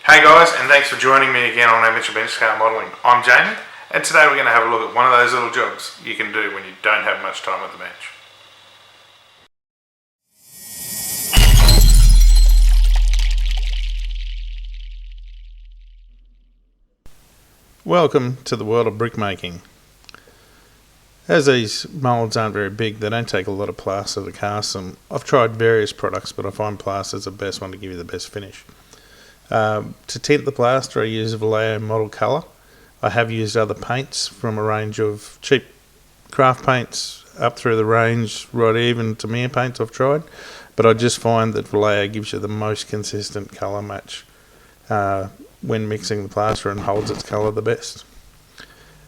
Hey guys, and thanks for joining me again on Amateur Bench Car Modelling. I'm Jamie, and today we're going to have a look at one of those little jobs you can do when you don't have much time at the bench. Welcome to the world of brickmaking. As these moulds aren't very big, they don't take a lot of plaster to cast them. I've tried various products, but I find plaster is the best one to give you the best finish. To tint the plaster, I use Vallejo Model Colour. I have used other paints from a range of cheap craft paints up through the range, right even to Tamiya paints I've tried, but I just find that Vallejo gives you the most consistent colour match when mixing the plaster and holds its colour the best.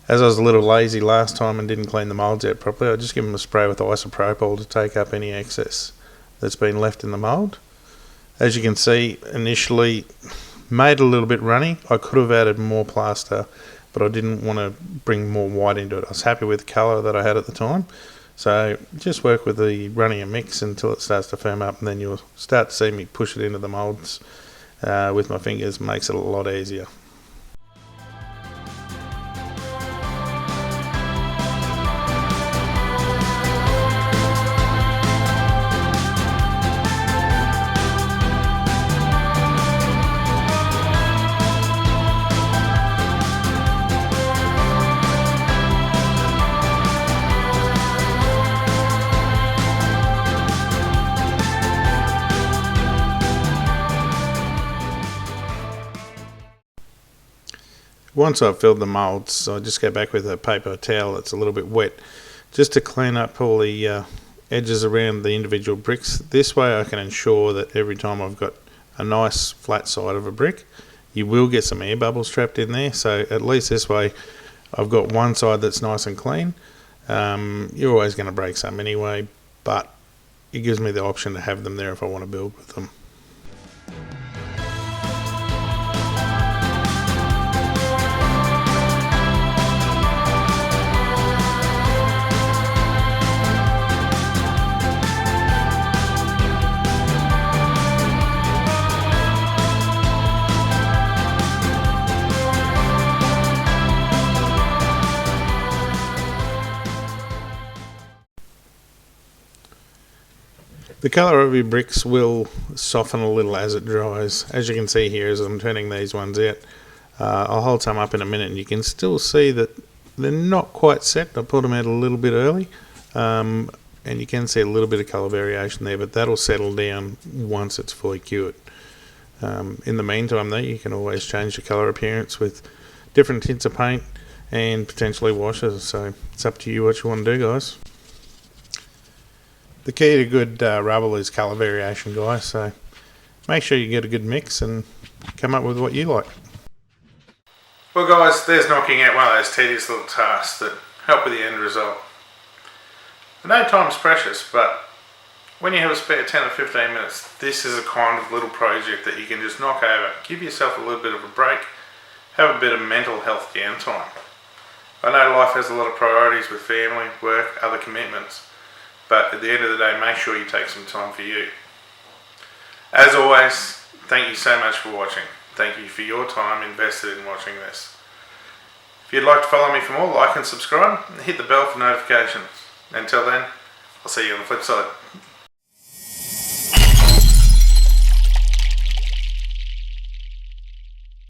As I was a little lazy last time and didn't clean the moulds out properly, I just give them a spray with isopropyl to take up any excess that's been left in the mould. As you can see, initially made a little bit runny. I could have added more plaster, but I didn't want to bring more white into it. I was happy with the colour that I had at the time. So just work with the running and mix until it starts to firm up, and then you'll start to see me push it into the moulds with my fingers. Makes it a lot easier. Once I've filled the moulds, I just go back with a paper towel that's a little bit wet, just to clean up all the edges around the individual bricks. This way I can ensure that every time I've got a nice flat side of a brick, you will get some air bubbles trapped in there, so at least this way I've got one side that's nice and clean. You're always going to break some anyway, but it gives me the option to have them there if I want to build with them. The colour of your bricks will soften a little as it dries. As you can see here as I'm turning these ones out, I'll hold some up in a minute and you can still see that they're not quite set. I pulled them out a little bit early and you can see a little bit of colour variation there, but that'll settle down once it's fully cured. In the meantime though, you can always change the colour appearance with different tints of paint and potentially washes, so it's up to you what you want to do, guys. The key to good rubble is colour variation, guys, so make sure you get a good mix and come up with what you like. Well guys, there's knocking out one of those tedious little tasks that help with the end result. I know time's precious, but when you have a spare 10 or 15 minutes, this is a kind of little project that you can just knock over. Give yourself a little bit of a break, have a bit of mental health downtime. I know life has a lot of priorities with family, work, other commitments, but at the end of the day, make sure you take some time for you. As always, thank you so much for watching. Thank you for your time invested in watching this. If you'd like to follow me for more, like and subscribe, and hit the bell for notifications. Until then, I'll see you on the flip side.